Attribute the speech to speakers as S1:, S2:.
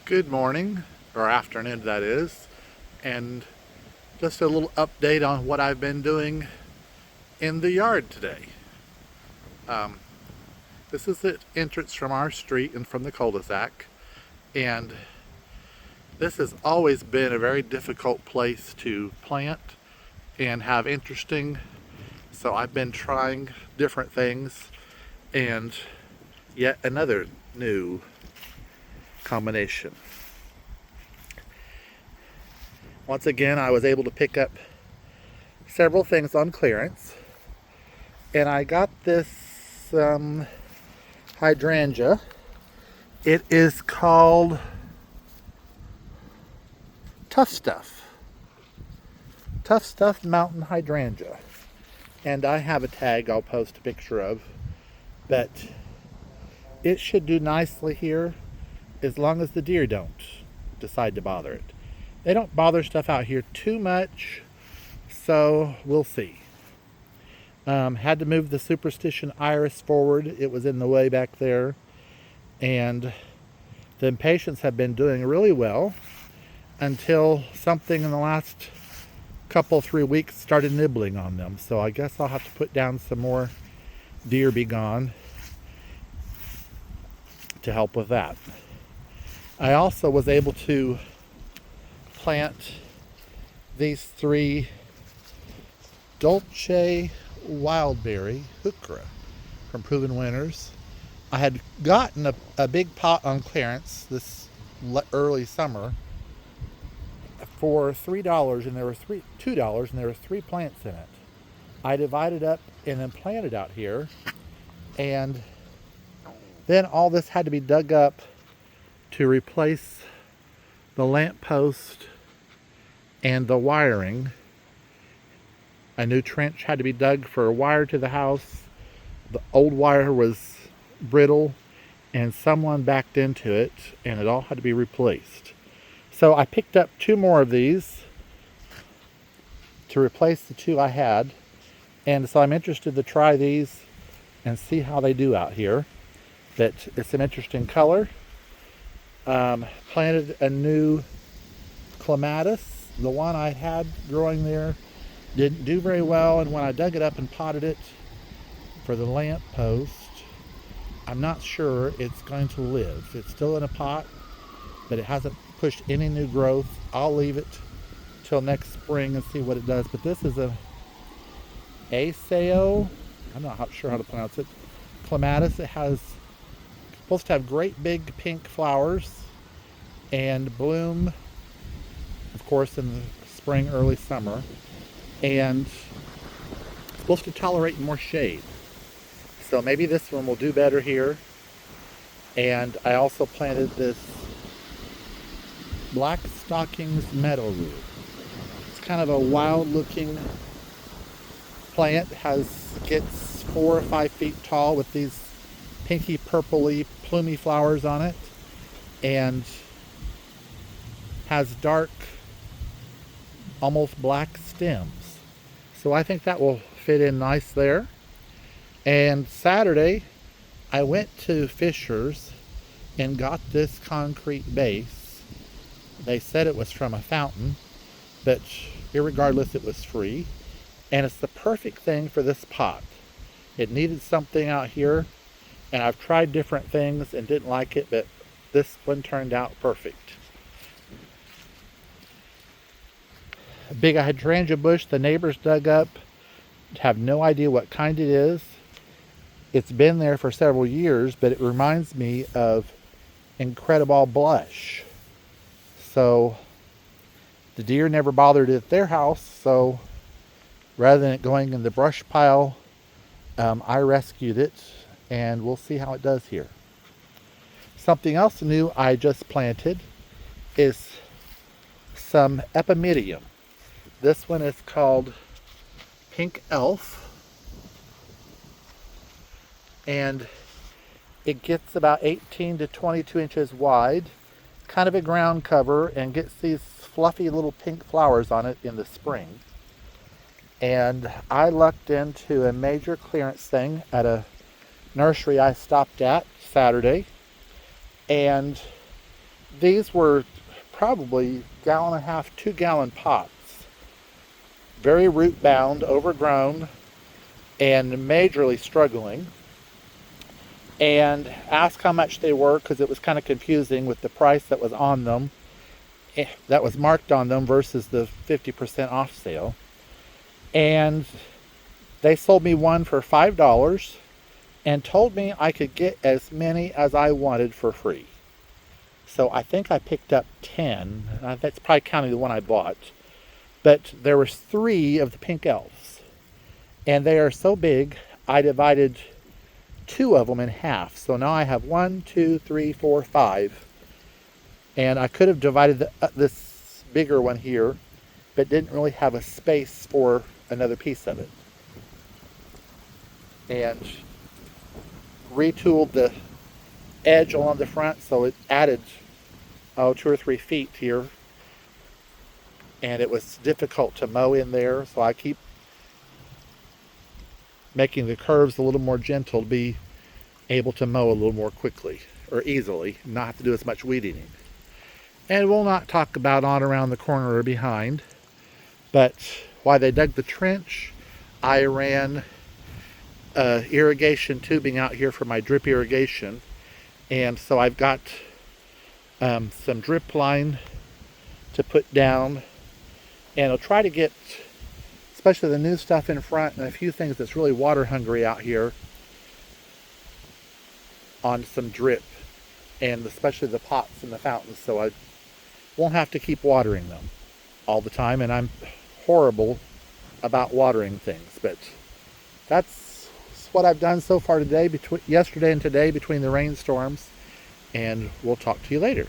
S1: Good morning, or afternoon that is, and just a little update on what I've been doing in the yard today. Um, this is the entrance from our street and from the cul-de-sac, and this has always been a very difficult place to plant and have interesting, so I've been trying different things and yet another new combination. Once again, I was able to pick up several things on clearance, and I got this hydrangea. It is called Tuff Stuff Mountain Hydrangea, and I have a tag I'll post a picture of, but it should do nicely here as long as the deer don't decide to bother it. They don't bother stuff out here too much, so we'll see. Had to move the superstition iris forward. It was in the way back there. And the impatiens have been doing really well until something in the last couple, 3 weeks started nibbling on them. So I guess I'll have to put down some more deer be gone to help with that. I also was able to plant these 3 Dolce Wildberry Heuchera from Proven Winners. I had gotten a big pot on clearance this early summer for $3, and there were $2, and there were 3 plants in it. I divided up and then planted out here, and then all this had to be dug up to replace the lamp post and the wiring. A new trench had to be dug for a wire to the house. The old wire was brittle and someone backed into it, and it all had to be replaced. So I picked up 2 more of these to replace the 2 I had, and so I'm interested to try these and see how they do out here. That it's an interesting color. Planted a new Clematis. The one I had growing there didn't do very well, and when I dug it up and potted it for the lamp post, I'm not sure it's going to live. It's still in a pot, but it hasn't pushed any new growth. I'll leave it till next spring and see what it does. But this is a Asao, I'm not sure how to pronounce it, Clematis. It has supposed to have great big pink flowers and bloom, of course, in the spring, early summer, and supposed to tolerate more shade. So maybe this one will do better here. And I also planted this Black Stockings Meadowroot. It's kind of a wild looking plant. Gets 4 or 5 feet tall with these pinky purpley plumy flowers on it, and has dark, almost black stems. So I think that will fit in nice there. And Saturday, I went to Fisher's and got this concrete base. They said it was from a fountain, but irregardless, it was free. And it's the perfect thing for this pot. It needed something out here, and I've tried different things and didn't like it, but this one turned out perfect. A big hydrangea bush the neighbors dug up. Have no idea what kind it is. It's been there for several years, but it reminds me of Incredible Blush. So the deer never bothered it at their house, so rather than it going in the brush pile, I rescued it, and we'll see how it does here. Something else new I just planted is some Epimedium. This one is called Pink Elf, and it gets about 18 to 22 inches wide, kind of a ground cover, and gets these fluffy little pink flowers on it in the spring. And I lucked into a major clearance thing at a nursery I stopped at Saturday, and These were probably gallon and a half, 2 gallon pots. Very root bound, overgrown, and majorly struggling. And asked how much they were because it was kind of confusing with the price that was on them, that was marked on them versus the 50% off sale. And they sold me one for $5 and told me I could get as many as I wanted for free. So I think I picked up 10. That's probably counting the one I bought. But there were 3 of the pink elves. And they are so big, I divided 2 of them in half. So now I have 1, 2, 3, 4, 5. And I could have divided this bigger one here, but didn't really have a space for another piece of it. And retooled the edge along the front, so it added 2 or 3 feet here. And it was difficult to mow in there, so I keep making the curves a little more gentle to be able to mow a little more quickly or easily, not have to do as much weed eating. And we'll not talk about on around the corner or behind, but while they dug the trench, I ran irrigation tubing out here for my drip irrigation. And so I've got some drip line to put down, and I'll try to get, especially the new stuff in front and a few things that's really water hungry out here, on some drip, and especially the pots and the fountains, so I won't have to keep watering them all the time. And I'm horrible about watering things, but that's what I've done so far today, between yesterday and today, between the rainstorms. And we'll talk to you later.